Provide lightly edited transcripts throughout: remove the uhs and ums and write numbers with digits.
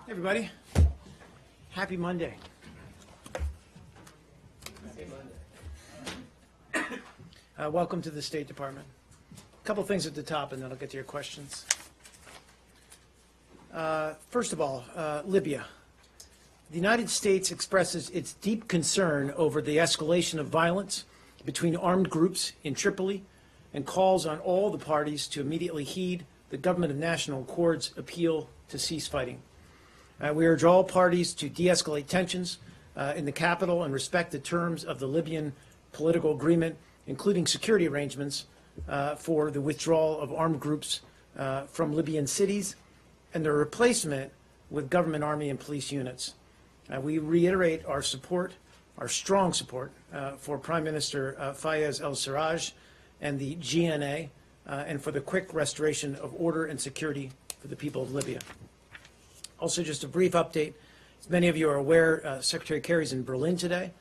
Hey everybody, happy Monday. Welcome to the State Department. A couple things at the top and then I'll get to your questions. First of all, Libya. The United States expresses its deep concern over the escalation of violence between armed groups in Tripoli and calls on all the parties to immediately heed the Government of National Accord's appeal to cease fighting. We urge all parties to de-escalate tensions in the capital and respect the terms of the Libyan political agreement, including security arrangements for the withdrawal of armed groups from Libyan cities and their replacement with government army and police units. We reiterate our support, our strong support for Prime Minister Fayez al-Sarraj and the GNA and for the quick restoration of order and security for the people of Libya. Also, just a brief update. As many of you are aware, Secretary Kerry's in Berlin today.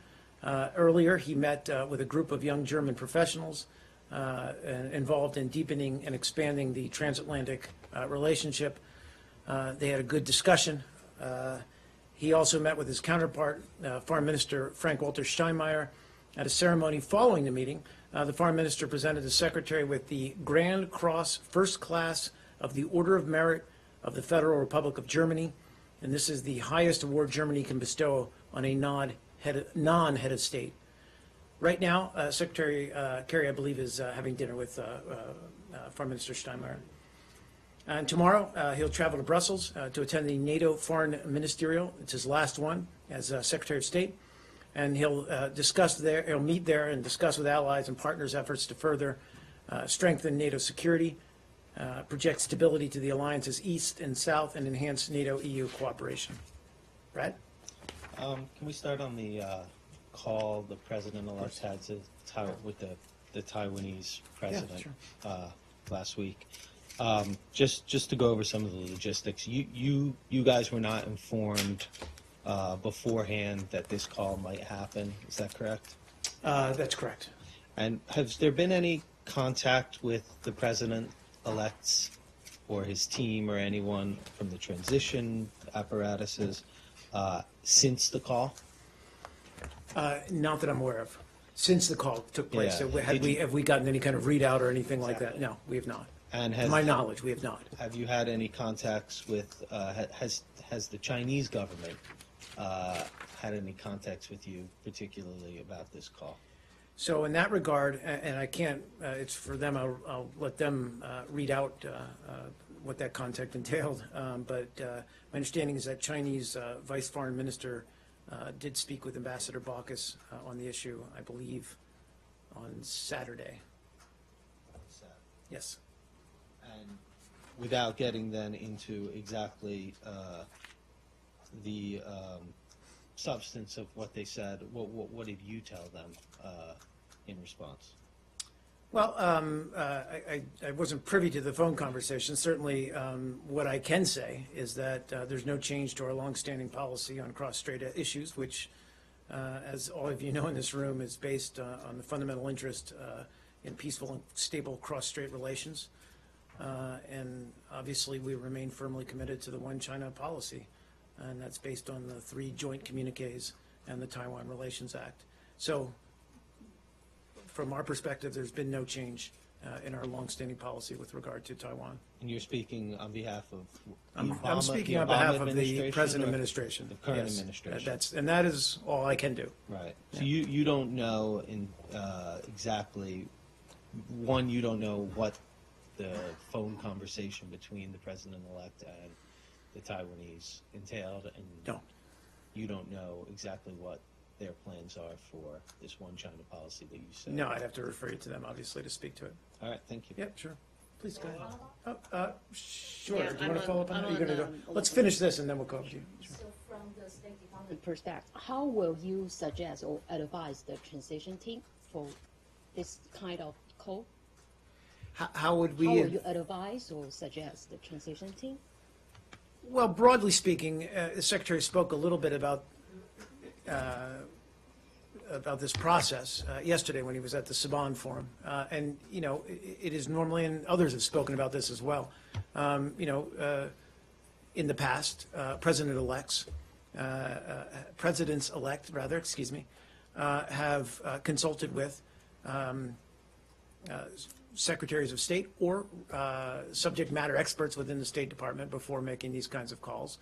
Earlier, he met with a group of young German professionals involved in deepening and expanding the transatlantic relationship. They had a good discussion. He also met with his counterpart, Foreign Minister Frank-Walter Steinmeier. At a ceremony following the meeting, the Foreign Minister presented the Secretary with the Grand Cross First Class of the Order of Merit of the Federal Republic of Germany, and this is the highest award Germany can bestow on a non-head of state. Right now, Secretary Kerry, I believe, is having dinner with Foreign Minister Steinmeier. And tomorrow, he'll travel to Brussels to attend the NATO Foreign Ministerial. It's his last one as Secretary of State. And he'll meet there and discuss with allies and partners efforts to further strengthen NATO security, project stability to the alliance's east and south, and enhance NATO-EU cooperation. Brad? Can we start on the call the president-elect had with the Taiwanese president last week? Just to go over some of the logistics, you guys were not informed beforehand that this call might happen. Is that correct? That's correct. And has there been any contact with the president-elect's or his team or anyone from the transition apparatuses since the call? Not that I'm aware of. Since the call took place, Yeah. have we gotten any kind of readout or anything like that? No, we have not. And To my knowledge, we have not. Have you had any contacts with, has the Chinese government had any contacts with you, particularly about this call? So in that regard, and I can't, it's for them, I'll let them read out what that contact entailed. But my understanding is that Chinese Vice Foreign Minister did speak with Ambassador Baucus on the issue, I believe, on Saturday. Yes. And without getting then into exactly the substance of what they said, what did you tell them in response? Well, I wasn't privy to the phone conversation. Certainly, what I can say is that there's no change to our longstanding policy on cross-strait issues, which, as all of you know in this room, is based on the fundamental interest in peaceful and stable cross-strait relations. And obviously, we remain firmly committed to the One China policy, and that's based on the 3 joint communiques and the Taiwan Relations Act. So, from our perspective, there's been no change in our longstanding policy with regard to Taiwan. And you're speaking on behalf of I'm speaking on behalf of the present administration. The current Yes, administration. and that is all I can do. Right. Yeah. So you don't know exactly, one, you don't know what the phone conversation between the president-elect and the Taiwanese entailed, and No. you don't know exactly what their plans are for this One China policy that you said. No, I'd have to refer you to them, obviously, to speak to it. All right, thank you. Yep, sure. Please go ahead. Sure. Yeah, Do you want to follow up on that? I'm You're going to on, go. Let's finish this and then we'll go to you. Sure. So from the State Department perspective, how will you suggest or advise the transition team for this kind of call? How would How we? will you advise or suggest the transition team? Well, broadly speaking, the Secretary spoke a little bit about this process yesterday when he was at the Saban Forum. And, you know, it is normally, and others have spoken about this as well, you know, in the past, presidents-elect, rather, excuse me, have consulted with secretaries of state or subject matter experts within the State Department before making these kinds of calls.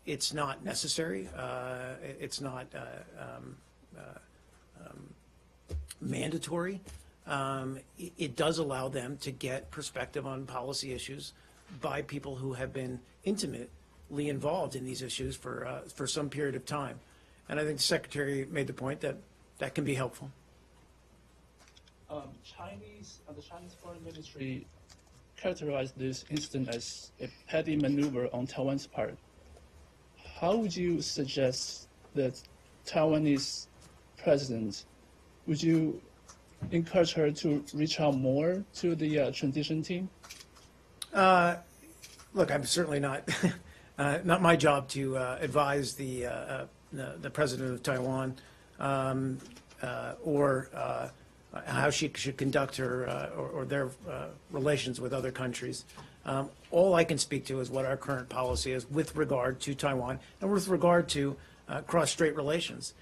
It's not necessary. It's not mandatory. It does allow them to get perspective on policy issues by people who have been intimately involved in these issues for some period of time. And I think the Secretary made the point that that can be helpful. The Chinese Foreign Ministry characterized this incident as a petty maneuver on Taiwan's part. How would you suggest that Taiwanese president, would you encourage her to reach out more to the transition team? Look, I'm certainly not not my job to advise the president of Taiwan or how she should conduct her or their relations with other countries. All I can speak to is what our current policy is with regard to Taiwan and with regard to cross-strait relations.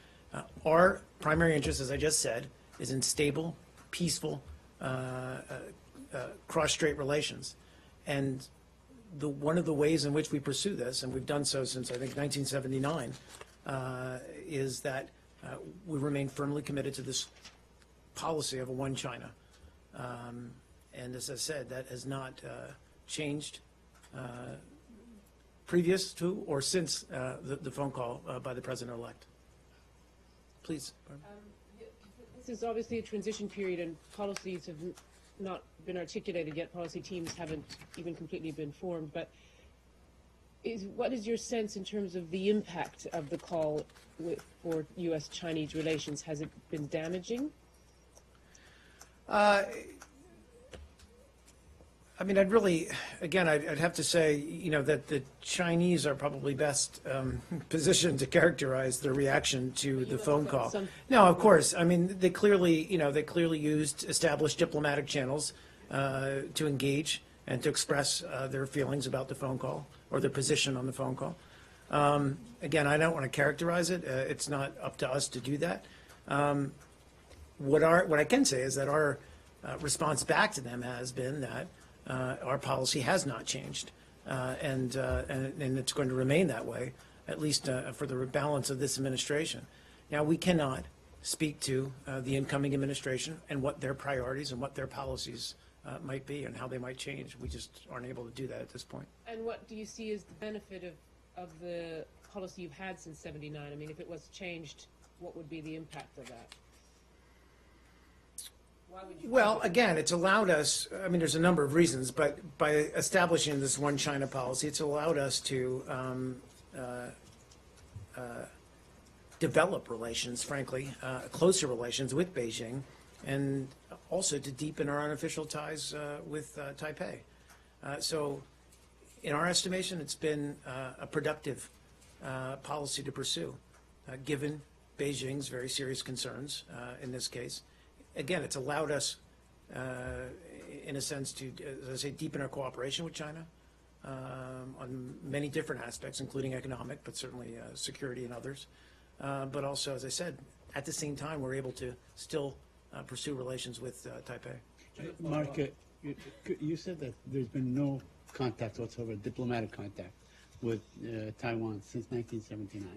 Our primary interest, as I just said, is in stable, peaceful cross-strait relations. And one of the ways in which we pursue this, and we've done so since, I think, 1979, is that we remain firmly committed to this policy of a one China. And as I said, that has not changed previous to or since the phone call by the president-elect. Please. This is obviously a transition period, and policies have not been articulated yet. Policy teams haven't even completely been formed. But what is your sense in terms of the impact of the call for U.S.-Chinese relations? Has it been damaging? I mean, I'd have to say, that the Chinese are probably best positioned to characterize their reaction to the phone call. No, of course. I mean, they clearly used established diplomatic channels to engage and to express their feelings about the phone call or their position on the phone call. Again, I don't want to characterize it. It's not up to us to do that. What I can say is that our response back to them has been that our policy has not changed, and it's going to remain that way, at least for the balance of this administration. Now, we cannot speak to the incoming administration and what their priorities and what their policies might be and how they might change. We just aren't able to do that at this point. And what do you see as the benefit of the policy you've had since '79? I mean, if it was changed, what would be the impact of that? Well, again, it's allowed us, I mean, there's a number of reasons, but by establishing this one China policy, it's allowed us to develop relations, frankly, closer relations with Beijing, and also to deepen our unofficial ties with Taipei. So in our estimation, it's been a productive policy to pursue, given Beijing's very serious concerns in this case. Again, it's allowed us, in a sense, to, as I say, deepen our cooperation with China on many different aspects, including economic, but certainly security and others. But also, as I said, at the same time, we're able to still pursue relations with Taipei. Mark, you said that there's been no contact whatsoever, diplomatic contact with Taiwan since 1979.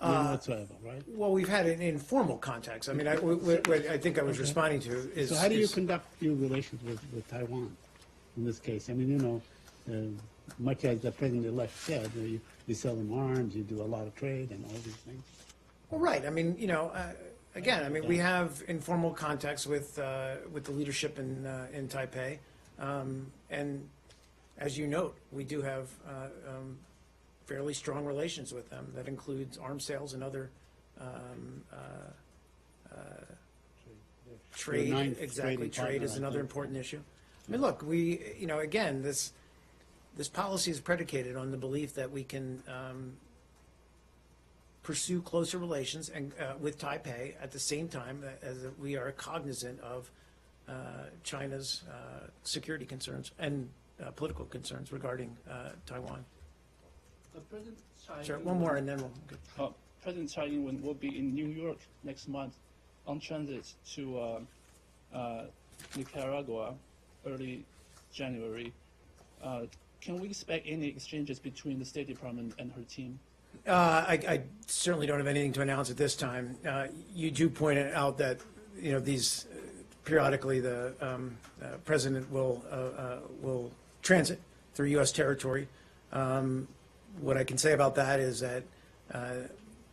Whatsoever, right? Well, we've had informal contacts. I mean, what I think I was responding to is... So how do you conduct your relations with Taiwan in this case? I mean, much as the president-elect said, you sell them arms, you do a lot of trade and all these things. Well, right. I mean, again, I mean, we have informal contacts with the leadership in Taipei. And as you note, we do have fairly strong relations with them. That includes arms sales and other trade. Exactly, trade is another important issue. I mean, look, again, this policy is predicated on the belief that we can pursue closer relations and with Taipei at the same time as we are cognizant of China's security concerns and political concerns regarding Taiwan. President Tsai Sure, one more and then we'll get. President Tsai Ing-wen will be in New York next month on transit to Nicaragua early January. Can we expect any exchanges between the State Department and her team? I certainly don't have anything to announce at this time. You do point out that, these periodically the president will transit through U.S. territory. What I can say about that is that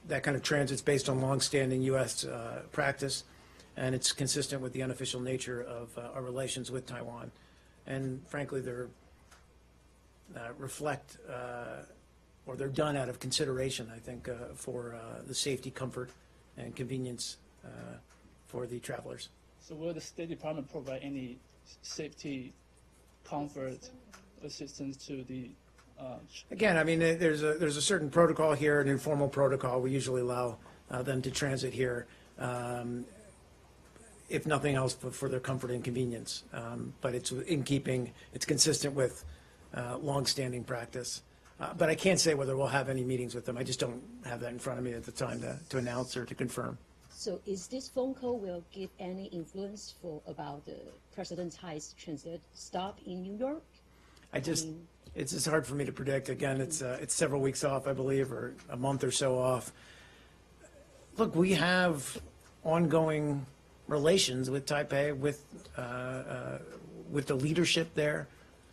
that kind of transit's based on longstanding U.S. practice, and it's consistent with the unofficial nature of our relations with Taiwan. And frankly, they're reflect or they're done out of consideration, I think, for the safety, comfort, and convenience for the travelers. So will the State Department provide any safety, comfort, assistance to the Again, I mean, there's a certain protocol here, an informal protocol. We usually allow them to transit here, if nothing else, for their comfort and convenience. But it's in keeping, it's consistent with longstanding practice. But I can't say whether we'll have any meetings with them. I just don't have that in front of me at the time to announce or to confirm. So is this phone call will give any influence about President Tsai's transit stop in New York? It's just hard for me to predict. Again, it's several weeks off, I believe, or a month or so off. Look, we have ongoing relations with Taipei, with the leadership there.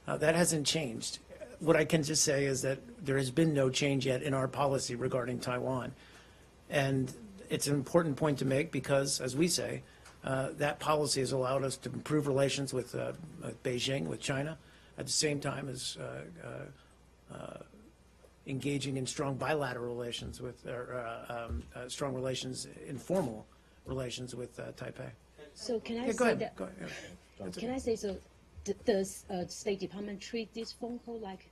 That hasn't changed. What I can just say is that there has been no change yet in our policy regarding Taiwan. And it's an important point to make because, as we say, that policy has allowed us to improve relations with Beijing, with China, at the same time as engaging in strong bilateral relations with, strong relations, informal relations with Taipei. So can I Yeah, go say ahead. that? Go ahead. Yeah. Can I say so? Does State Department treat this phone call like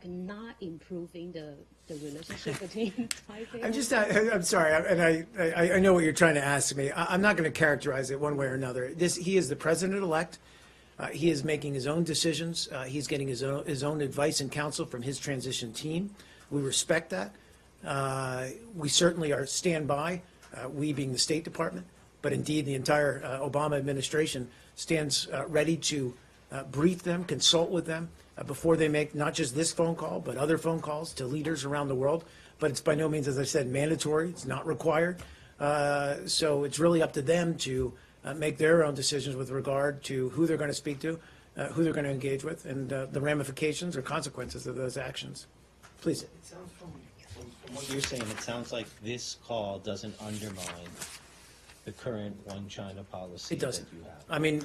not improving the relationship between Taipei? I'm sorry, and I know what you're trying to ask me. I'm not going to characterize it one way or another. He is the president-elect. He is making his own decisions. He's getting his own advice and counsel from his transition team. We respect that. We certainly stand by, we being the State Department, but indeed the entire Obama administration stands ready to brief them, consult with them before they make not just this phone call, but other phone calls to leaders around the world. But it's by no means, as I said, mandatory. It's not required. So it's really up to them to make their own decisions with regard to who they're going to speak to, who they're going to engage with, and the ramifications or consequences of those actions. Please. It sounds from what you're saying, it sounds like this call doesn't undermine the current one China policy It doesn't. that you have. I mean,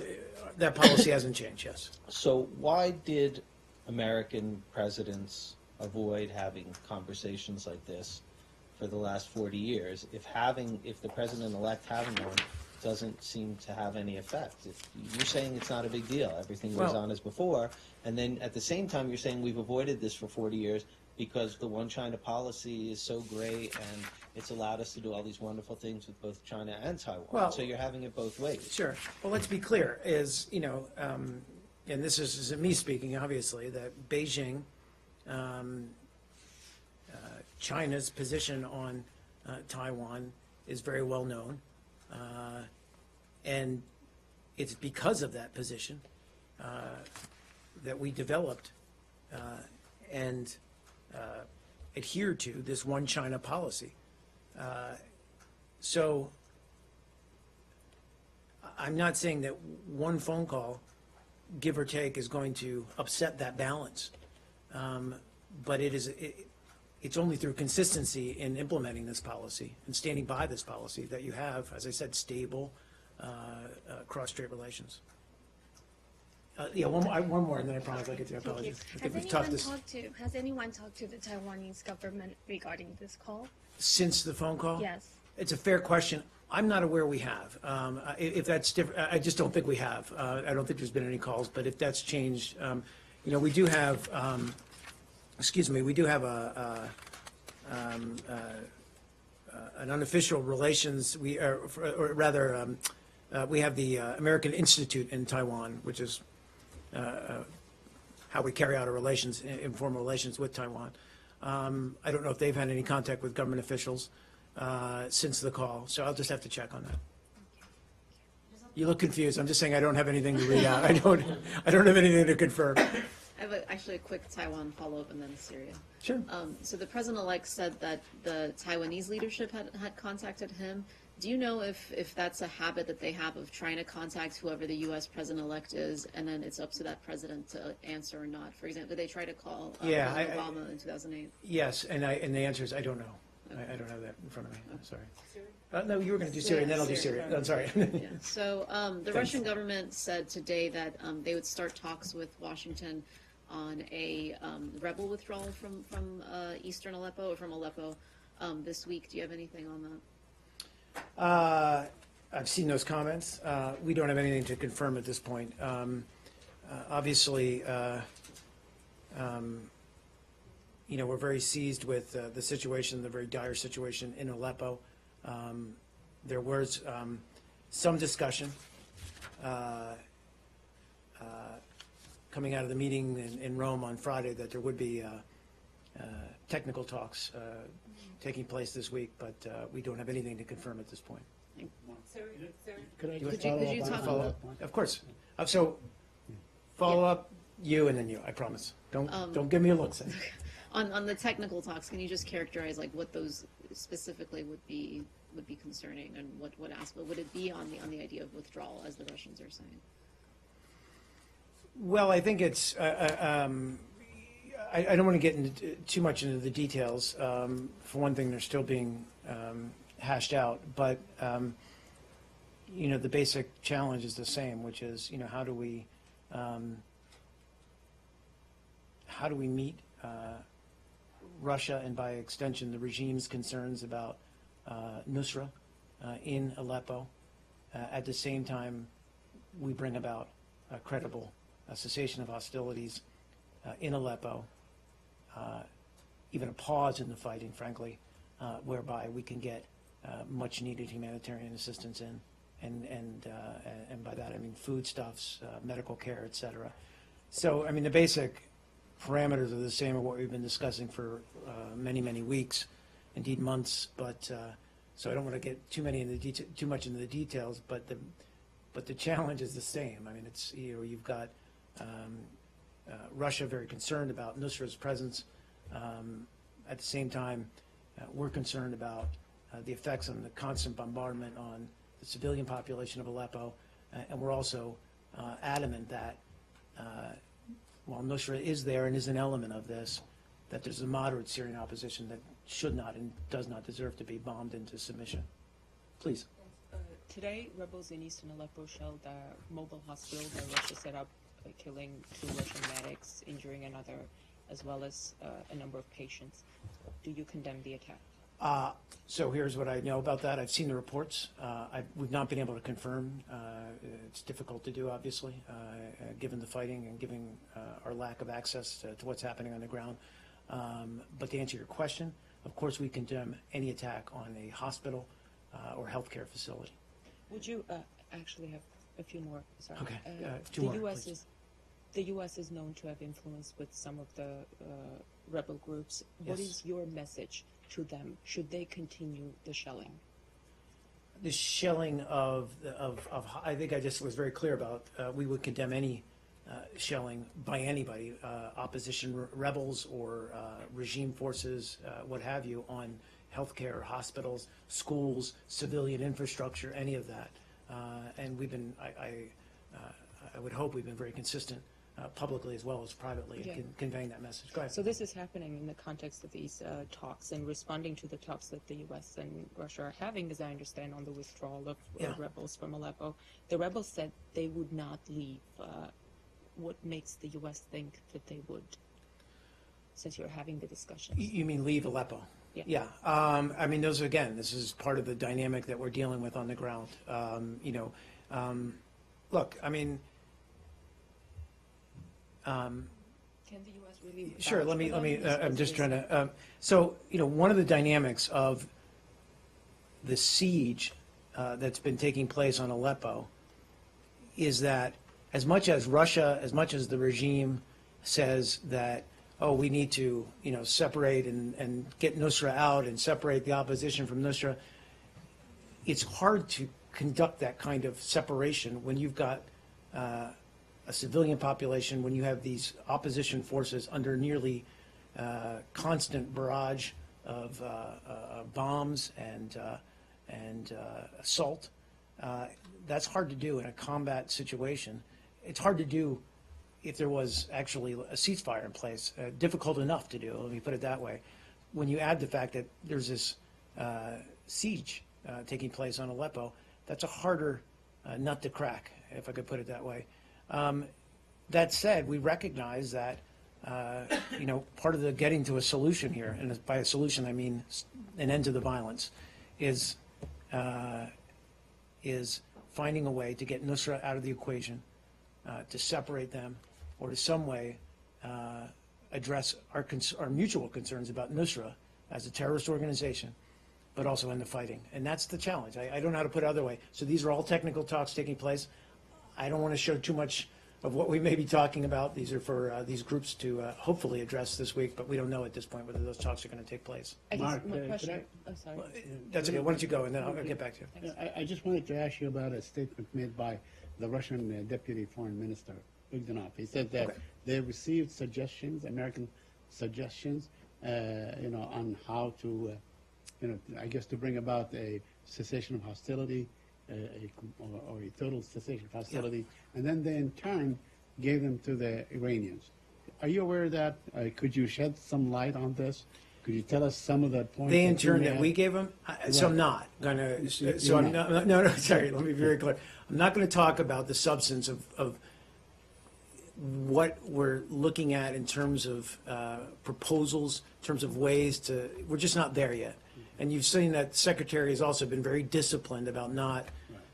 that policy hasn't changed, yes. So why did American presidents avoid having conversations like this for the last 40 years if the president-elect having one doesn't seem to have any effect? If you're saying it's not a big deal, everything goes Well- on as before, and then at the same time you're saying we've avoided this for 40 years because the one China policy is so great and it's allowed us to do all these wonderful things with both China and Taiwan. Well- So you're having it both ways. Sure. Well, let's be clear, and this isn't me speaking, obviously, that Beijing, China's position on Taiwan is very well known. And it's because of that position that we developed and adhered to this one China policy. So I'm not saying that one phone call, give or take, is going to upset that balance. But it's only through consistency in implementing this policy and standing by this policy that you have, as I said, stable cross-strait relations. Yeah, one more, and then I promise I'll get to your Thank you. apologies. I think we've talked this Has anyone talked to the Taiwanese government regarding this call? since the phone call. Yes. It's a fair question. I'm not aware we have. If that's different, I just don't think we have. I don't think there's been any calls, but if that's changed, we do have, we do have an unofficial relations, we have the American Institute in Taiwan, which is how we carry out our relations, informal relations with Taiwan. I don't know if they've had any contact with government officials since the call, so I'll just have to check on that. You look confused. I'm just saying I don't have anything to read out. I don't have anything to confirm. I have actually a quick Taiwan follow-up and then Syria. Sure. So the president-elect said that the Taiwanese leadership had contacted him. Do you know if that's a habit that they have of trying to contact whoever the U.S. president-elect is, and then it's up to that president to answer or not? For example, did they try to call President Obama in 2008? Yes, and the answer is I don't know. I don't have that in front of me. I'm sorry. No, you were going to do Syria, and then I'll do Syria. I'm sorry. Yeah. So the Russian government said today that they would start talks with Washington on a rebel withdrawal from eastern Aleppo or from Aleppo this week. Do you have anything on that? I've seen those comments. We don't have anything to confirm at this point. Obviously, we're very seized with the situation, the very dire situation in Aleppo. There was some discussion coming out of the meeting in Rome on Friday that there would be technical talks taking place this week, but we don't have anything to confirm at this point. Could I Could just you talk follow about- up on that? Of course. So follow up, you and then you, I promise. Don't give me a look, Sam. On the technical talks, can you just characterize like what those specifically would be concerning, and what aspect would it be on the idea of withdrawal, as the Russians are saying? Well, I think it's, I don't want to get into too much into the details. For one thing, they're still being hashed out, but, the basic challenge is the same, which is, how do we meet Russia and by extension the regime's concerns about Nusra in Aleppo. At the same time, we bring about a credible cessation of hostilities in Aleppo, even a pause in the fighting, frankly, whereby we can get much needed humanitarian assistance in, and by that I mean foodstuffs, medical care, et cetera. So, I mean, the basic parameters are the same of what we've been discussing for many, many weeks, indeed months. But so I don't want to get too much into the details. But the challenge is the same. I mean, it's you've got Russia very concerned about Nusra's presence. At the same time, we're concerned about the effects on the constant bombardment on the civilian population of Aleppo, and we're also adamant that. While Nusra is there and is an element of this, that there's a moderate Syrian opposition that should not and does not deserve to be bombed into submission. Please. Today, rebels in eastern Aleppo shelled a mobile hospital that Russia set up, killing 2 Russian medics, injuring another, as well as a number of patients. Do you condemn the attack? So here's what I know about that. I've seen the reports. We've not been able to confirm. It's difficult to do, obviously, given the fighting and given our lack of access to what's happening on the ground. But to answer your question, of course we condemn any attack on a hospital or healthcare facility. Would you actually have a few more? Sorry. Okay, 2 more, please. The U.S. is known to have influence with some of the rebel groups. What Yes. is your message to them? Should they continue the shelling? The shelling of I think I just was very clear about, we would condemn any shelling by anybody, opposition rebels or regime forces, what have you, on healthcare, hospitals, schools, civilian infrastructure, any of that. And we've been, I would hope we've been very consistent publicly as well as privately in conveying that message. Go ahead. So this is happening in the context of these talks and responding to the talks that the U.S. and Russia are having, as I understand, on the withdrawal of rebels from Aleppo. The rebels said they would not leave. What makes the U.S. think that they would, since you're having the discussions? You mean leave Aleppo? Yeah. Yeah. I mean, this is part of the dynamic that we're dealing with on the ground. Look, I mean, Can the U.S. really? sure. Let me. I'm just trying to. to. So, one of the dynamics of the siege that's been taking place on Aleppo is that as much as Russia, as much as the regime says that, oh, we need to, separate and get Nusra out and separate the opposition from Nusra, it's hard to conduct that kind of separation when you've got a civilian population, when you have these opposition forces under nearly constant barrage of bombs and assault. That's hard to do in a combat situation. It's hard to do if there was actually a ceasefire in place. Difficult enough to do, let me put it that way. When you add the fact that there's this siege taking place on Aleppo, that's a harder nut to crack, if I could put it that way. That said, we recognize that part of the getting to a solution here, and by a solution I mean an end to the violence, is finding a way to get Nusra out of the equation, to separate them, or to some way address our mutual concerns about Nusra as a terrorist organization, but also end the fighting. And that's the challenge. I don't know how to put it other way. So these are all technical talks taking place. I don't want to show too much of what we may be talking about. These are for these groups to hopefully address this week, but we don't know at this point whether those talks are going to take place. I guess Mark, my could question. I- Oh, sorry. That's okay. Why don't you go, and then I'll get back to you. I just wanted to ask you about a statement made by the Russian Deputy Foreign Minister, Bogdanov. He said that Okay. they received suggestions, American suggestions, on how to, I guess to bring about a cessation of hostility, or a total cessation of hostility, and then they in turn gave them to the Iranians. Are you aware of that? Could you shed some light on this? Could you tell us some of the points? They in that you turn may that have? we gave them, so I'm not going to, so I'm not, no, sorry, let me be very clear. I'm not going to talk about the substance of what we're looking at in terms of proposals, in terms of ways to, we're just not there yet. And you've seen that the Secretary has also been very disciplined about not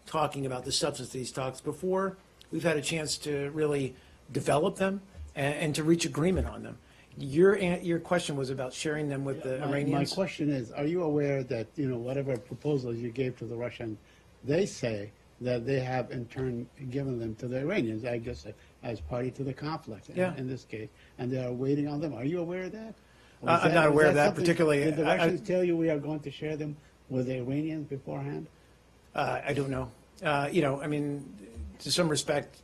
talking about the substance of these talks before we've had a chance to really develop them and to reach agreement on them. Your question was about sharing them with the My Iranians? question is, are you aware that, whatever proposals you gave to the Russian, they say that they have in turn given them to the Iranians, I guess, as party to the conflict Yeah. in this case, and they are waiting on them. Are you aware of that? Or I'm not aware of that something- particularly. Did the I- Russians tell you we are going to share them with the Iranians beforehand? I don't know. I mean, to some respect,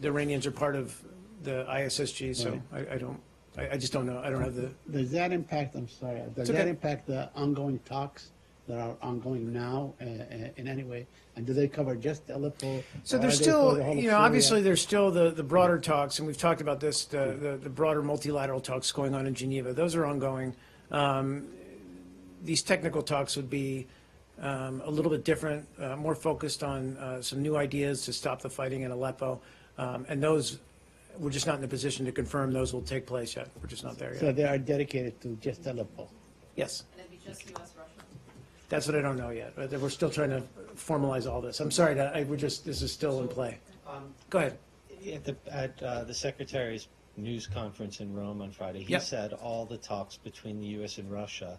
the Iranians are part of the ISSG, so I just don't know. I don't have the, Does that impact, I'm sorry, does okay. that impact the ongoing talks that are ongoing now in any way? And do they cover just Aleppo? so or there's are they for still, the whole of obviously Syria? there's still the broader talks, and we've talked about this, the broader multilateral talks going on in Geneva. Those are ongoing. These technical talks would be a little bit different, more focused on some new ideas to stop the fighting in Aleppo. And those, we're just not in a position to confirm those will take place yet. We're just not there So yet. they are dedicated to just Aleppo. Yes, And it'd be just U.S. Russia. that's what I don't know yet. But we're still trying to formalize all this. I'm sorry, this is still in play. Go ahead. At the Secretary's news conference in Rome on Friday, he Yep. said all the talks between the U.S. and Russia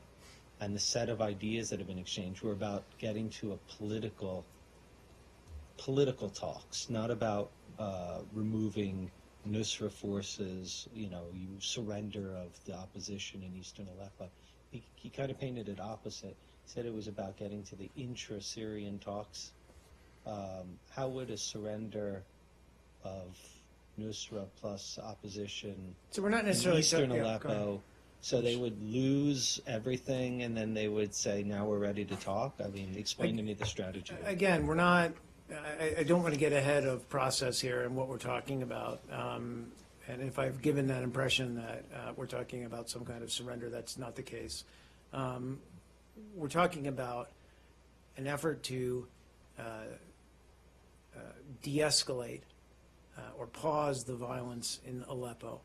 and the set of ideas that have been exchanged were about getting to a political talks, not about removing Nusra forces, you surrender of the opposition in eastern Aleppo. He kind of painted it opposite. He said it was about getting to the intra-Syrian talks. How would a surrender of Nusra plus opposition So we're not in necessarily eastern yeah, go ahead. Aleppo, so they would lose everything and then they would say, now we're ready to talk? I mean, explain to me the strategy. Again, we're not, I don't want to get ahead of process here and what we're talking about. And if I've given that impression that we're talking about some kind of surrender, that's not the case. We're talking about an effort to de-escalate or pause the violence in Aleppo.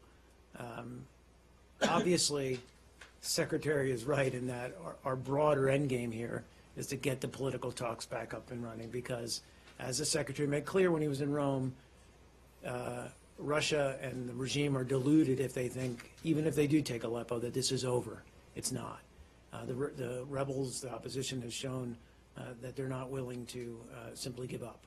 Obviously, the Secretary is right in that our broader end game here is to get the political talks back up and running because, as the Secretary made clear when he was in Rome, Russia and the regime are deluded if they think, even if they do take Aleppo, that this is over. It's not. The rebels, the opposition has shown that they're not willing to simply give up.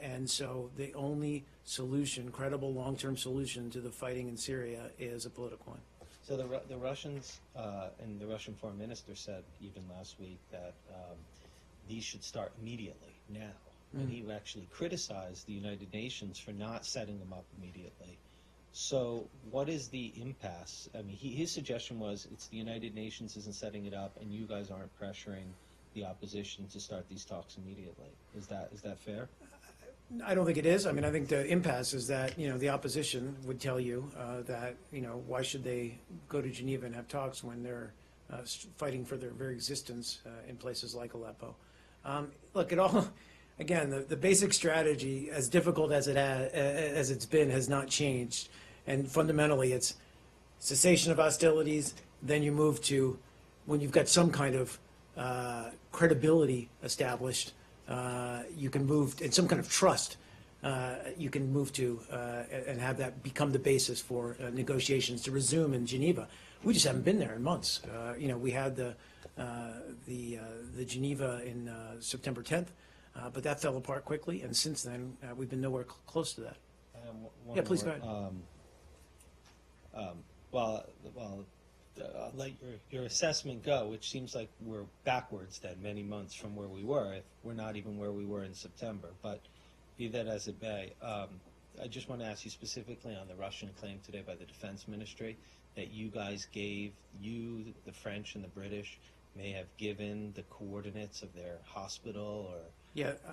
And so the only solution, credible long-term solution to the fighting in Syria is a political one. So the Russians and the Russian foreign minister said even last week that these should start immediately now. And he actually criticized the United Nations for not setting them up immediately. So what is the impasse? I mean, his suggestion was it's the United Nations isn't setting it up, and you guys aren't pressuring the opposition to start these talks immediately. Is that fair? I don't think it is. I mean, I think the impasse is that, the opposition would tell you that, why should they go to Geneva and have talks when they're fighting for their very existence in places like Aleppo. Look, again, the basic strategy, as difficult as it's been, has not changed. And fundamentally, it's cessation of hostilities, then you move to, when you've got some kind of credibility established, you can move, and some kind of trust, you can move to and have that become the basis for negotiations to resume in Geneva. We just haven't been there in months. We had the Geneva in September 10th, but that fell apart quickly, and since then we've been nowhere close to that. Yeah, please go ahead. Well, I'll let your assessment go, which seems like we're backwards then many months from where we were, if we're not even where we were in September. But be that as it may, I just want to ask you specifically on the Russian claim today by the Defense Ministry that you guys gave, the French and the British, may have given the coordinates of their hospital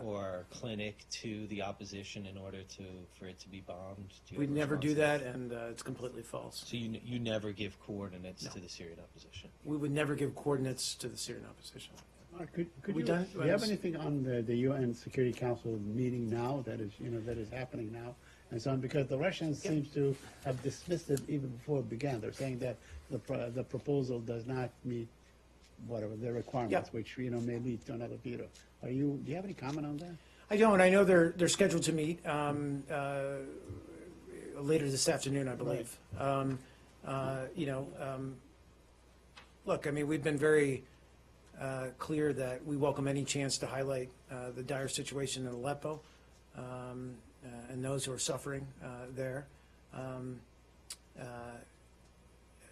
or clinic to the opposition in order for it to be bombed? We'd never do that, and it's completely false. So you never give coordinates to the Syrian opposition? We would never give coordinates to the Syrian opposition. Do you have anything on the UN Security Council meeting now that is happening now and so on? Because the Russians seem to have dismissed it even before it began. They're saying that the proposal does not meet whatever their requirements, which may lead to another veto. Do you have any comment on that? I don't. I know they're scheduled to meet later this afternoon, I believe. Right. Look, I mean, we've been very clear that we welcome any chance to highlight the dire situation in Aleppo and those who are suffering there.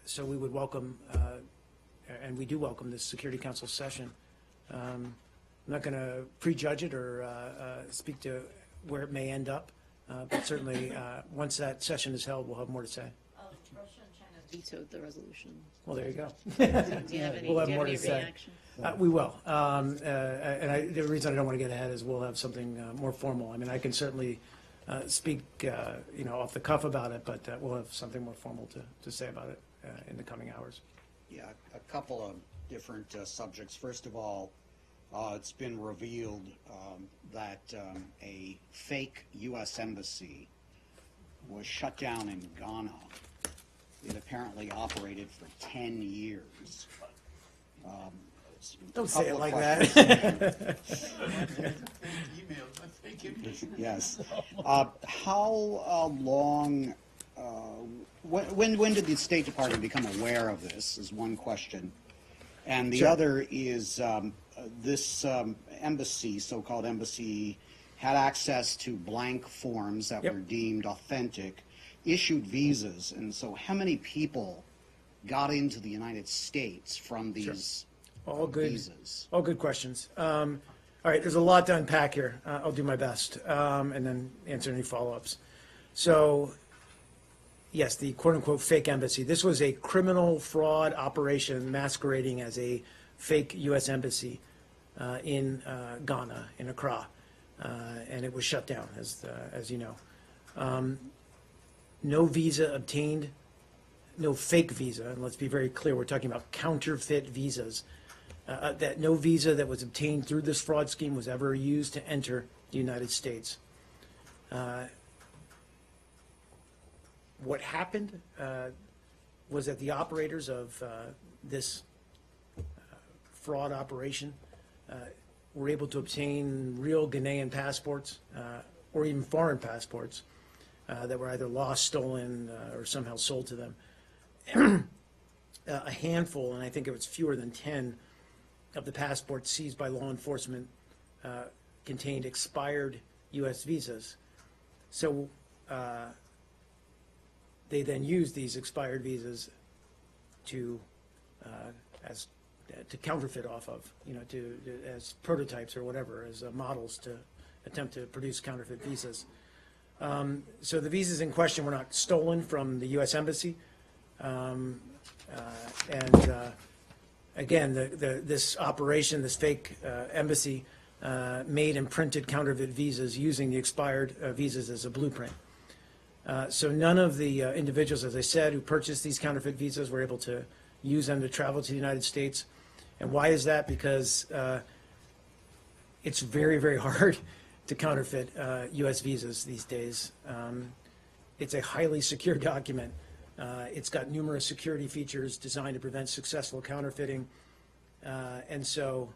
So we would welcome, and we do welcome this Security Council session. I'm not going to prejudge it or speak to where it may end up, but certainly once that session is held, we'll have more to say. Russia and China vetoed the resolution. Well, there you go. Do you have any, we'll have more to say. reaction? We will. The reason I don't want to get ahead is we'll have something more formal. I mean, I can certainly speak, off the cuff about it, but we'll have something more formal to say about it in the coming hours. Yeah, a couple of different subjects. First of all, it's been revealed that a fake U.S. embassy was shut down in Ghana. It apparently operated for 10 years. Don't say it like that. Yes. How long, when did the State Department become aware of this, is one question. And the other is this embassy, so-called embassy, had access to blank forms that were deemed authentic, issued visas, and so how many people got into the United States from these visas? All good questions. All right, there's a lot to unpack here. I'll do my best and then answer any follow-ups. So, yes, the quote-unquote fake embassy. This was a criminal fraud operation masquerading as a fake U.S. embassy in Ghana, in Accra, and it was shut down, as you know. No visa obtained, no fake visa, and let's be very clear, we're talking about counterfeit visas. That no visa that was obtained through this fraud scheme was ever used to enter the United States. What happened was that the operators of this fraud operation were able to obtain real Ghanaian passports or even foreign passports that were either lost, stolen, or somehow sold to them. A handful, and I think it was fewer than 10, of the passports seized by law enforcement contained expired U.S. visas. So they then use these expired visas to to counterfeit off of, as prototypes or whatever, as models to attempt to produce counterfeit visas. So the visas in question were not stolen from the U.S. Embassy. Again, this operation, this fake embassy, made and printed counterfeit visas using the expired visas as a blueprint. So none of the individuals, as I said, who purchased these counterfeit visas were able to use them to travel to the United States. And why is that? Because it's very, very hard to counterfeit U.S. visas these days. It's a highly secure document. It's got numerous security features designed to prevent successful counterfeiting. And so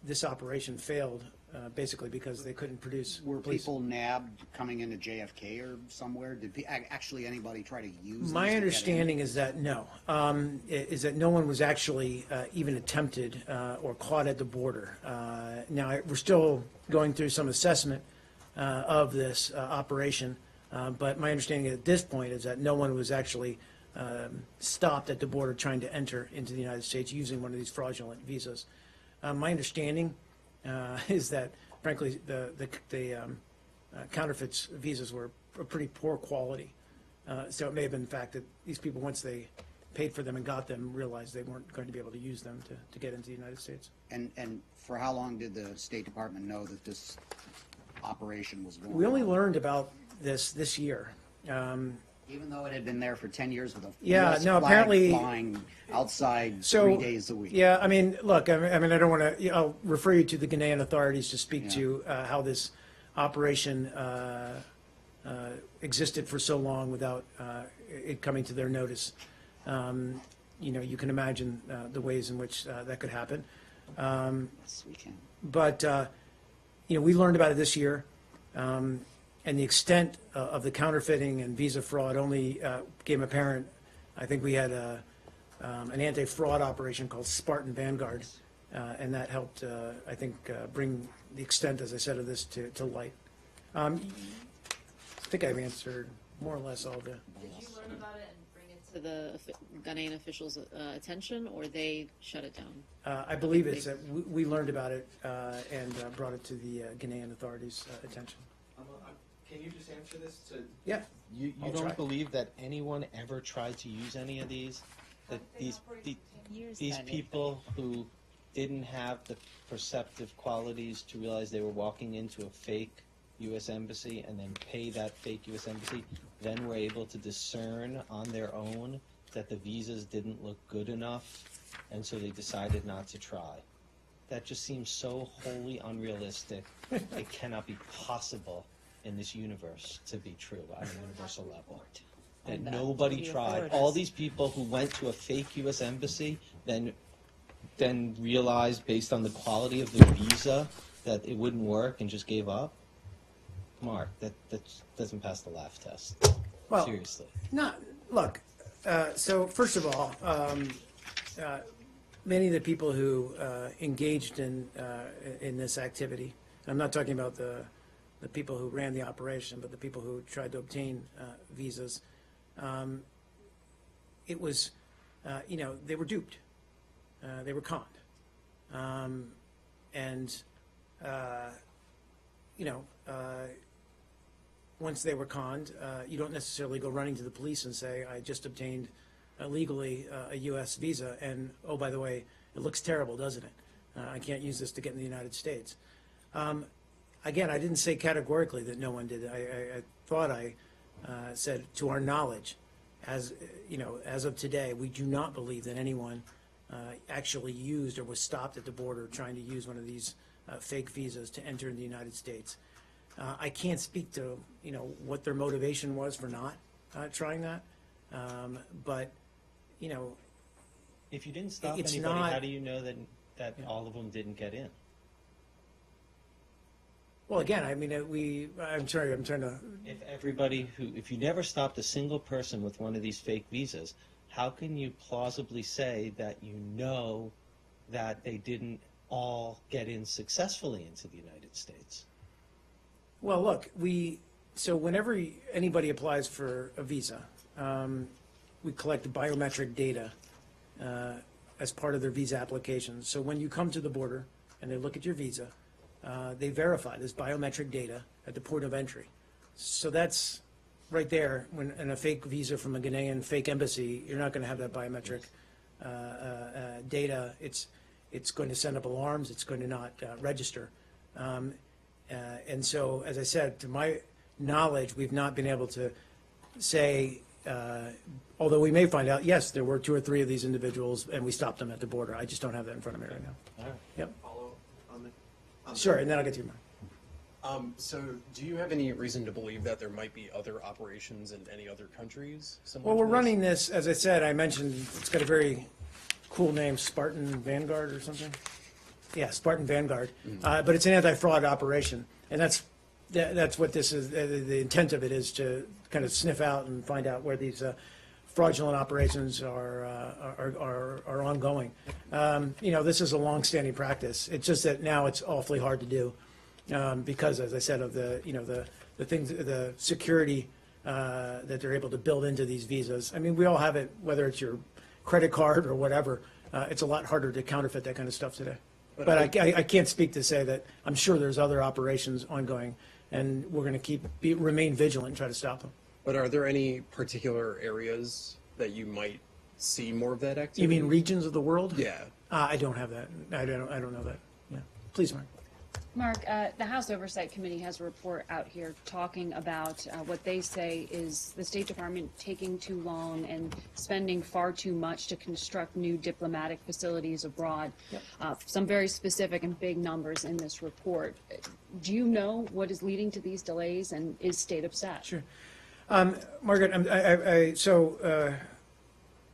this operation failed basically because they couldn't produce. Were people nabbed coming into JFK or somewhere? Did actually anybody try to use? My understanding is that no, is that no one was actually even attempted or caught at the border. Now we're still going through some assessment of this operation, but my understanding at this point is that no one was actually stopped at the border trying to enter into the United States using one of these fraudulent visas. My understanding is that, frankly, the counterfeit visas were pretty poor quality. So it may have been the fact that these people, once they paid for them and got them, realized they weren't going to be able to use them to get into the United States. And for how long did the State Department know that this operation was going on? We only learned about this year. Even though it had been there for 10 years with a Yeah, US no, flag apparently- flying outside So, 3 days a week. Yeah, I mean, look, I mean, I don't want to, I'll refer you to the Ghanaian authorities to speak to how this operation existed for so long without it coming to their notice. You can imagine the ways in which that could happen. Yes, we can. But, we learned about it this year. And the extent of the counterfeiting and visa fraud only became apparent. I think we had an anti-fraud operation called Spartan Vanguard, and that helped, I think, bring the extent, as I said, of this to light. I think I've answered more or less all the. Did you learn about it and bring it to the Ghanaian officials' attention, or they shut it down? I believe it's that we learned about it and brought it to the Ghanaian authorities' attention. Can you just answer this? Yeah. You I'll don't try. believe that anyone ever tried to use any of these? That these people who didn't have the perceptive qualities to realize they were walking into a fake U.S. embassy and then pay that fake U.S. embassy, then were able to discern on their own that the visas didn't look good enough, and so they decided not to try. That just seems so wholly unrealistic. It cannot be possible in this universe to be true on a universal level. That nobody tried. All these people who went to a fake U.S. embassy then realized, based on the quality of the visa, that it wouldn't work and just gave up. Mark, that doesn't pass the laugh test. Well, Seriously. Look, so first of all, many of the people who engaged in this activity, I'm not talking about the people who ran the operation, but the people who tried to obtain visas, it was, they were duped. They were conned. Once they were conned, you don't necessarily go running to the police and say, I just obtained illegally a U.S. visa, and, oh, by the way, it looks terrible, doesn't it? I can't use this to get in the United States. Again, I didn't say categorically that no one did it. I thought I said, to our knowledge, as of today, we do not believe that anyone actually used or was stopped at the border trying to use one of these fake visas to enter in the United States. I can't speak to, what their motivation was for not trying that, but, If you didn't stop it's anybody, not- how do you know that all of them didn't get in? well, again, I mean, I'm sorry, I'm trying to, If you never stopped a single person with one of these fake visas, how can you plausibly say that you know that they didn't all get in successfully into the United States? Well, look, so whenever anybody applies for a visa, we collect biometric data as part of their visa application. So when you come to the border and they look at your visa, they verify this biometric data at the port of entry. So that's right there. When in a fake visa from a Ghanaian fake embassy, you're not going to have that biometric data. It's going to send up alarms. It's going to not register. And so, as I said, to my knowledge, we've not been able to say, although we may find out, yes, there were 2 or 3 of these individuals, and we stopped them at the border. I just don't have that in front of me right now. All right. Yep. Follow on the. Sure, and then I'll get to you, Mark. So, do you have any reason to believe that there might be other operations in any other countries? Well, we're running this, as I said, I mentioned, it's got a very cool name, Spartan Vanguard or something. Yeah, Spartan Vanguard. But it's an anti-fraud operation, and that's what this is. The intent of it is to kind of sniff out and find out where these fraudulent operations are ongoing. This is a long-standing practice. It's just that now it's awfully hard to do because, as I said, of the things, the security that they're able to build into these visas. I mean, we all have it, whether it's your credit card or whatever. It's a lot harder to counterfeit that kind of stuff today. But I can't speak to say that I'm sure there's other operations ongoing, and we're going to remain vigilant and try to stop them. But are there any particular areas that you might see more of that activity? You mean regions of the world? Yeah. I don't have that. I don't know that. Yeah. Please, Mark. Mark, the House Oversight Committee has a report out here talking about what they say is the State Department taking too long and spending far too much to construct new diplomatic facilities abroad. Yep. Some very specific and big numbers in this report. Do you know what is leading to these delays, and is State upset? Sure. Margaret, a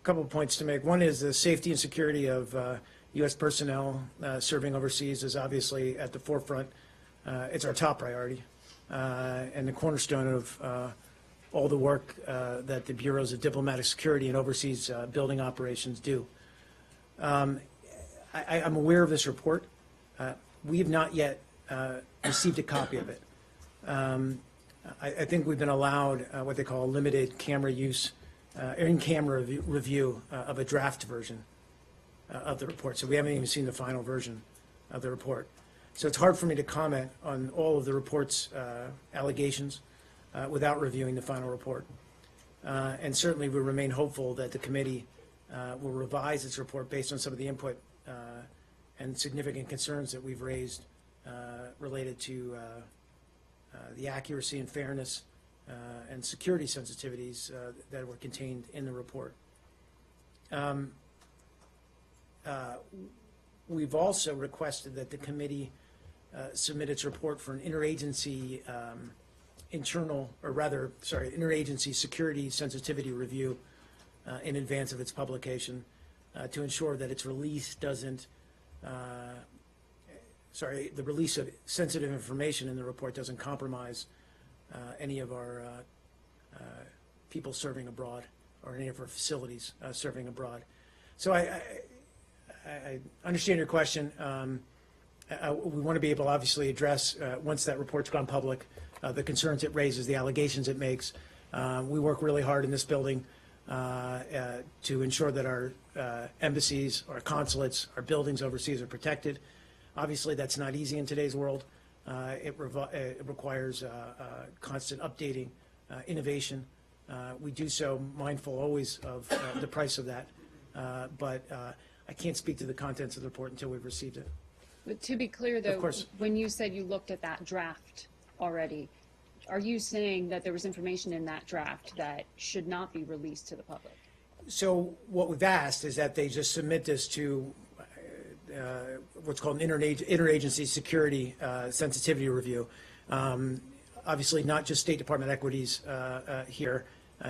couple of points to make. One is the safety and security of U.S. personnel serving overseas is obviously at the forefront. It's our top priority and the cornerstone of all the work that the Bureaus of Diplomatic Security and overseas building operations do. I'm aware of this report. We have not yet received a copy of it. I think we've been allowed what they call limited camera use, in-camera review of a draft version of the report. So we haven't even seen the final version of the report. So it's hard for me to comment on all of the report's allegations without reviewing the final report. And certainly we remain hopeful that the committee will revise its report based on some of the input and significant concerns that we've raised related to the accuracy and fairness and security sensitivities that were contained in the report. We've also requested that the committee submit its report for an interagency interagency security sensitivity review in advance of its publication to ensure that its release doesn't, the release of sensitive information in the report doesn't compromise any of our people serving abroad or any of our facilities serving abroad. So I understand your question. We want to be able to obviously address, once that report's gone public, the concerns it raises, the allegations it makes. We work really hard in this building to ensure that our embassies, our consulates, our buildings overseas are protected. Obviously, that's not easy in today's world. It requires constant updating, innovation. We do so mindful always of the price of that. But I can't speak to the contents of the report until we've received it. But to be clear, though, Of course. when you said you looked at that draft already, are you saying that there was information in that draft that should not be released to the public? So what we've asked is that they just submit this to what's called an interagency security sensitivity review. Obviously, not just State Department equities here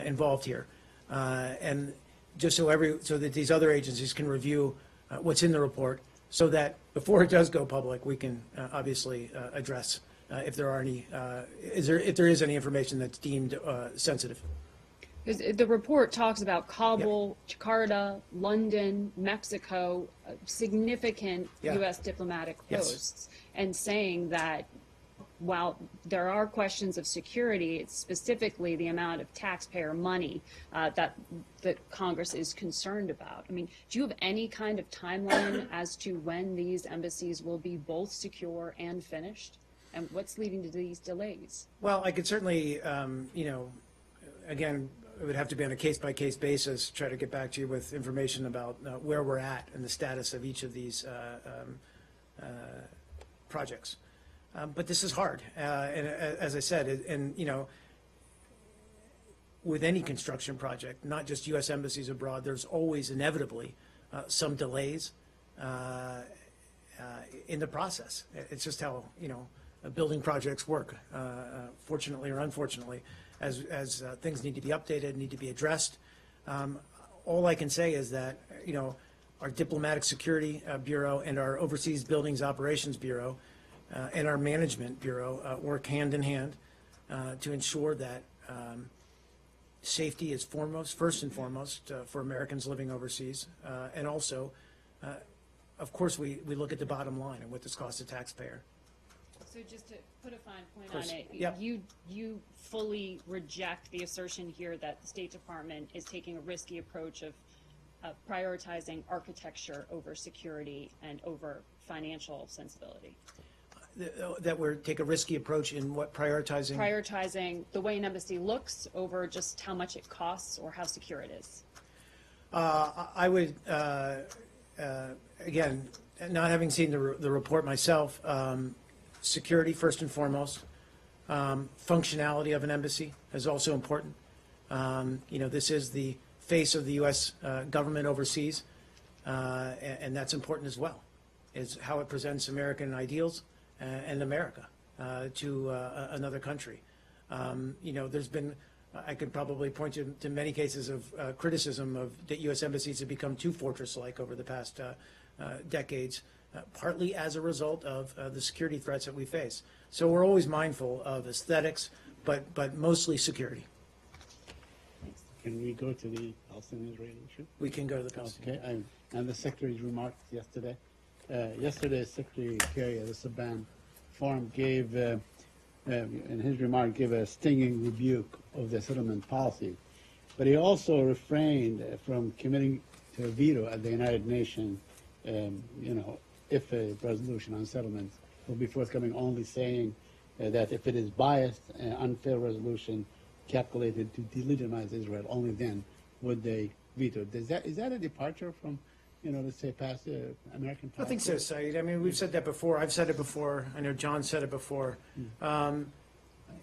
involved here, and just so that these other agencies can review what's in the report, so that before it does go public, we can obviously address if there are any, if there is any information that's deemed sensitive. The report talks about Kabul, Jakarta, London, Mexico, significant U.S. diplomatic posts, and saying that while there are questions of security, it's specifically the amount of taxpayer money that Congress is concerned about. I mean, do you have any kind of timeline as to when these embassies will be both secure and finished? And what's leading to these delays? Well, I could certainly, again, it would have to be on a case-by-case basis, try to get back to you with information about where we're at and the status of each of these projects. But this is hard, and as I said, with any construction project, not just U.S. embassies abroad, there's always inevitably some delays in the process. It's just how, building projects work, fortunately or unfortunately, as things need to be updated, need to be addressed. All I can say is that, our Diplomatic Security Bureau and our Overseas Buildings Operations Bureau and our Management Bureau work hand in hand to ensure that safety is first and foremost for Americans living overseas. And also, of course, we look at the bottom line and what this costs the taxpayer. So just to put a fine point on it, Yep. you fully reject the assertion here that the State Department is taking a risky approach of prioritizing architecture over security and over financial sensibility. That we take a risky approach in what prioritizing? Prioritizing the way an embassy looks over just how much it costs or how secure it is. I would, again, not having seen the report myself, security first and foremost. Functionality of an embassy is also important. This is the face of the U.S. Government overseas, and that's important as well, is how it presents American ideals and America to another country. There's been, I could probably point to many cases of criticism of that U.S. embassies have become too fortress-like over the past decades, partly as a result of the security threats that we face. So we're always mindful of aesthetics, but mostly security. Can we go to the Palestinian-Israeli issue? We can go to the Palestinian. Okay, and the Secretary's remarks yesterday. Yesterday, Secretary Kerry at the Saban Forum gave, in his remark, gave a stinging rebuke of the settlement policy. But he also refrained from committing to a veto at the United Nations, if a resolution on settlements will be forthcoming, only saying that if it is biased, unfair resolution calculated to delegitimize Israel, only then would they veto it. Is that a departure from, let's say, past American policy? I think so, Saeed. I mean, we've said that before. I've said it before. I know John said it before. And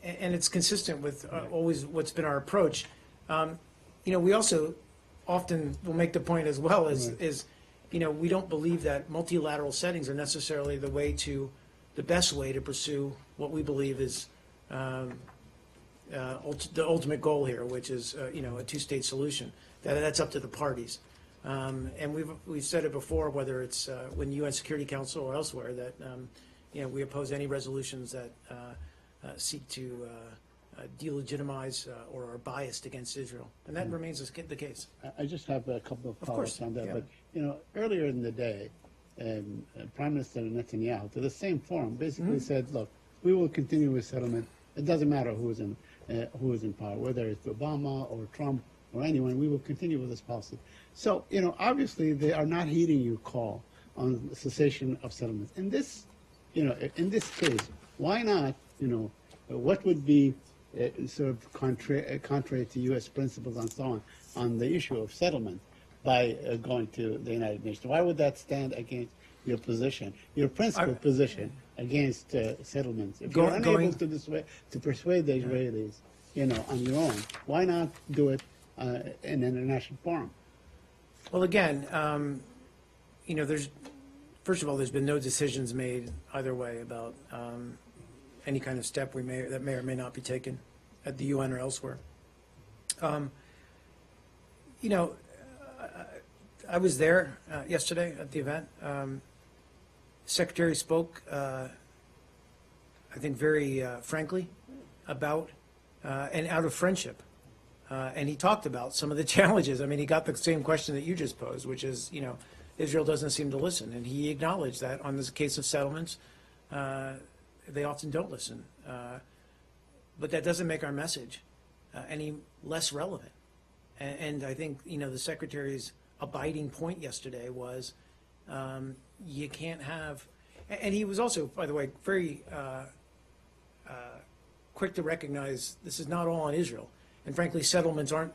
it's consistent with always what's been our approach. We also often will make the point as well is we don't believe that multilateral settings are necessarily the best way to pursue what we believe is the ultimate goal here, which is a two-state solution. That's up to the parties. And we've said it before, whether it's when UN Security Council or elsewhere, that we oppose any resolutions that seek to delegitimize or are biased against Israel, and that remains the case. I just have a couple of course, follow-ups on that. yeah. But earlier in the day, Prime Minister Netanyahu, to the same forum, basically said, "Look, we will continue with settlement. It doesn't matter who is in power, whether it's Obama or Trump or anyone. We will continue with this policy." So, obviously, they are not heeding your call on cessation of settlements. In this, in this case, why not? What would be sort of contrary to U.S. principles and so on the issue of settlement by going to the United Nations? Why would that stand against your position, your principal position against settlements? If you're unable to persuade the Israelis, on your own, why not do it in an international forum? Well, again, first of all, there's been no decisions made either way about any kind of step that may or may not be taken at the UN or elsewhere. I was there yesterday at the event. Secretary spoke, I think, very frankly about and out of friendship. And he talked about some of the challenges. I mean, he got the same question that you just posed, which is, Israel doesn't seem to listen. And he acknowledged that on this case of settlements, they often don't listen. But that doesn't make our message any less relevant. And I think, the Secretary's abiding point yesterday was you can't have, and he was also, by the way, very quick to recognize this is not all on Israel. And frankly, settlements aren't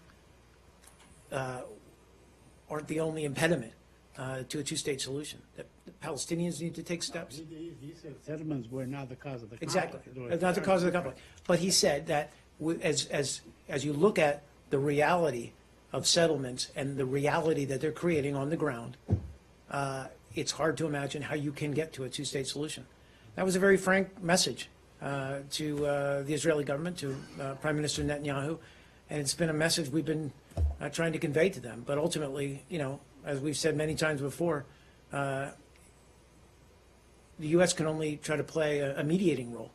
the only impediment to a two-state solution. That the Palestinians need to take steps. He said settlements were not the cause of the conflict. Exactly. It was It's not the cause of the conflict. But he said that as you look at the reality of settlements and the reality that they're creating on the ground, it's hard to imagine how you can get to a two-state solution. That was a very frank message to the Israeli government, to Prime Minister Netanyahu, and it's been a message we've been trying to convey to them. But ultimately, as we've said many times before, the U.S. can only try to play a mediating role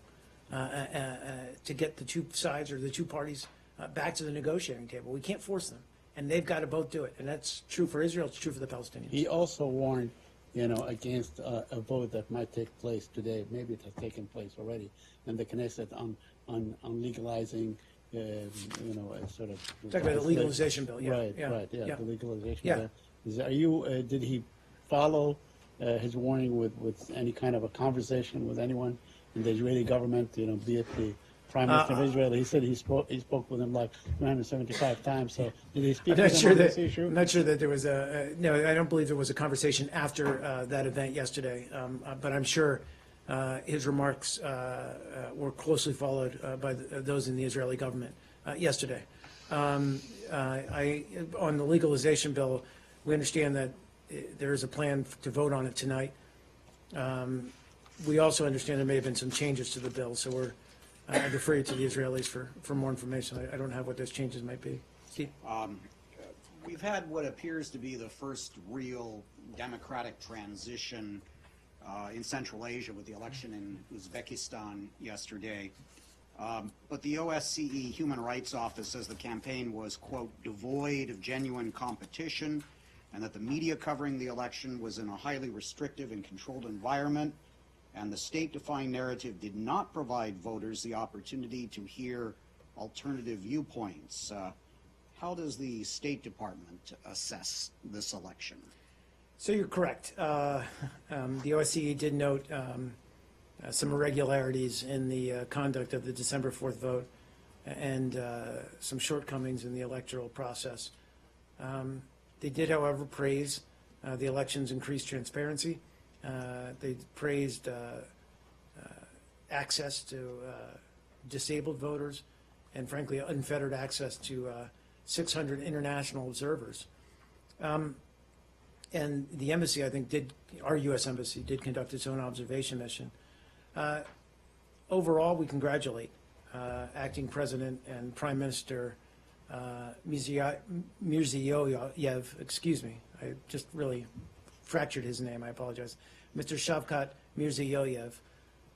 to get the two sides or the two parties back to the negotiating table. We can't force them, and they've got to both do it. And that's true for Israel. It's true for the Palestinians. He also warned, against a vote that might take place today. Maybe it has taken place already in the Knesset on legalizing, a sort of. Talking about the legalization bill, yeah. Right, yeah. right, yeah, the legalization Yeah. bill. Did he follow his warning with any kind of a conversation with anyone in the Israeli government? Be it the Prime Minister of Israel. He said he spoke with him like 375 times. So did he speak with him on this issue? I'm not sure that there was no, I don't believe there was a conversation after that event yesterday. But I'm sure his remarks were closely followed by those in the Israeli government yesterday. On the legalization bill, we understand that there is a plan to vote on it tonight. We also understand there may have been some changes to the bill, so I defer you to the Israelis for more information. I don't have what those changes might be. Steve? We've had what appears to be the first real democratic transition in Central Asia with the election in Uzbekistan yesterday. But the OSCE Human Rights Office says the campaign was, quote, devoid of genuine competition, and that the media covering the election was in a highly restrictive and controlled environment, and the state-defined narrative did not provide voters the opportunity to hear alternative viewpoints. How does the State Department assess this election? So you're correct. The OSCE did note some irregularities in the conduct of the December 4th vote and some shortcomings in the electoral process. They did, however, praise the election's increased transparency. They praised access to disabled voters and, frankly, unfettered access to 600 international observers. And the embassy, I think, our U.S. embassy did conduct its own observation mission. Overall, we congratulate Acting President and Prime Minister Mirziyoyev, excuse me, I just really fractured his name, I apologize, Mr. Shavkat Mirziyoyev,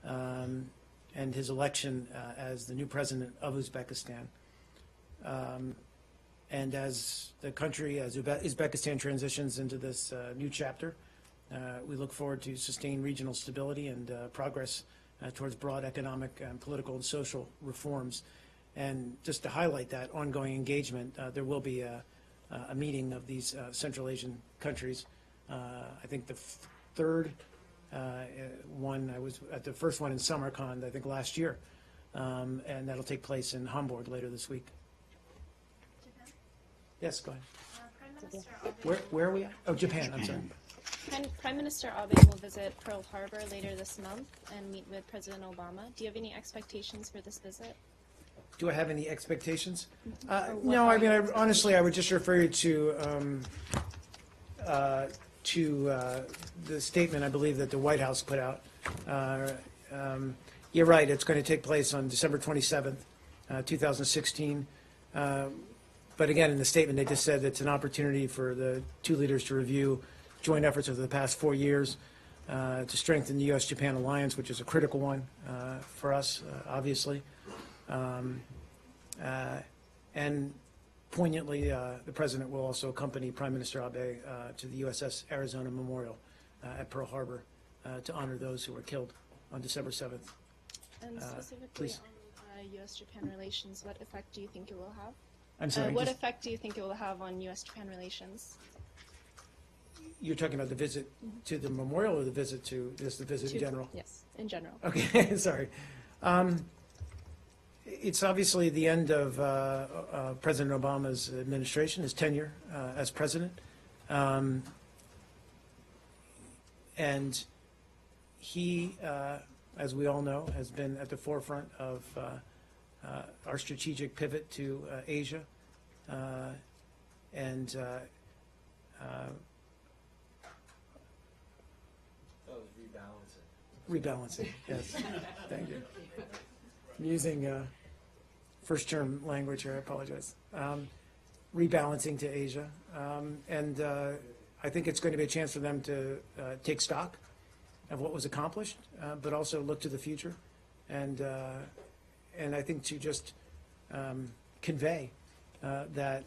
and his election as the new president of Uzbekistan. And as the country, as Uzbekistan transitions into this new chapter, we look forward to sustained regional stability and progress towards broad economic and political and social reforms. And just to highlight that ongoing engagement, there will be a meeting of these Central Asian countries. I think the third one, I was at the first one in Samarkand, I think last year, and that'll take place in Hamburg later this week. Japan? Yes, go ahead. Prime Minister Abe Where are we at? Oh, Japan, I'm sorry. Prime Minister Abe will visit Pearl Harbor later this month and meet with President Obama. Do you have any expectations for this visit? Do I have any expectations? No, I mean, honestly, I would just refer you to the statement I believe that the White House put out. You're right, it's going to take place on December 27th, 2016. But again, in the statement, they just said it's an opportunity for the two leaders to review joint efforts over the past 4 years to strengthen the U.S.-Japan alliance, which is a critical one for us, obviously. And poignantly, the President will also accompany Prime Minister Abe to the USS Arizona Memorial at Pearl Harbor to honor those who were killed on December 7th, And specifically please. on U.S.-Japan relations, what effect do you think it will have? I'm sorry. What just- effect do you think it will have on U.S.-Japan relations? You're talking about the visit to the memorial or the visit to, just the visit in general? Yes, in general. Okay, sorry. It's obviously the end of President Obama's administration, his tenure as president. And he, as we all know, has been at the forefront of our strategic pivot to Asia. And rebalancing, yes. Thank you. I'm using first-term language here, I apologize. Rebalancing to Asia. And I think it's going to be a chance for them to take stock of what was accomplished, but also look to the future. And I think to just convey that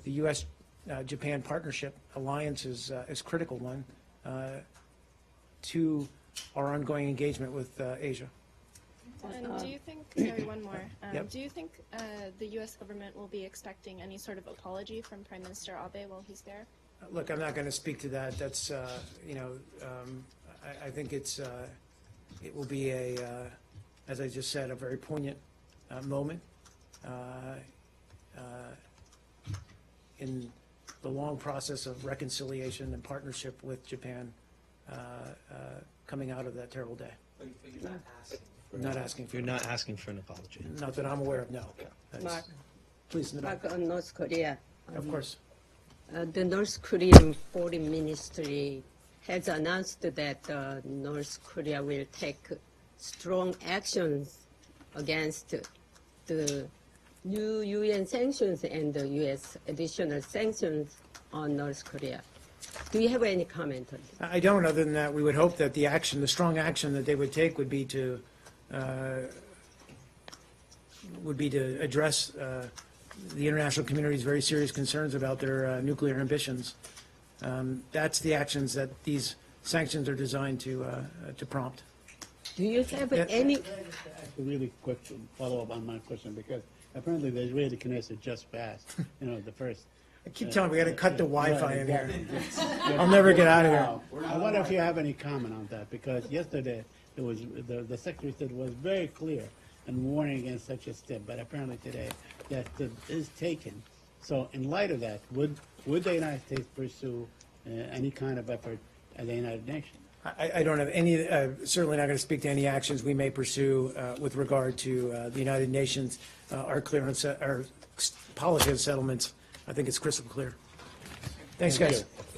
the U.S.-Japan partnership alliance is a critical one to our ongoing engagement with Asia. And do you think, sorry, one more. Yep. Do you think the U.S. government will be expecting any sort of apology from Prime Minister Abe while he's there? Look, I'm not going to speak to that. That's, I think it will be as I just said, a very poignant moment in the long process of reconciliation and partnership with Japan coming out of that terrible day. But you're not asking. Not asking for. You're not asking for an apology. Not that I'm aware of, no. That's- Mark, Please, in the back. Mark, on North Korea. Of course. The North Korean Foreign Ministry has announced that North Korea will take strong actions against the new UN sanctions and the U.S. additional sanctions on North Korea. Do you have any comment on this? I don't, other than that we would hope that the strong action that they would take would be to address the international community's very serious concerns about their nuclear ambitions. That's the actions that these sanctions are designed to prompt. Do you have Yeah. any? A really quick follow-up on my question, because apparently the Israeli Knesset just passed, the first. I keep telling we got to cut the Wi-Fi in here. But- I'll never get out of here. I wonder if you have any comment on that, because yesterday it was the Secretary said was very clear and warning against such a step, but apparently today that is taken. So in light of that, would the United States pursue any kind of effort at the United Nations? I don't have any, certainly not going to speak to any actions we may pursue with regard to the United Nations. Our clearance, our policy of settlements, I think it's crystal clear. Thanks, Thank guys. you.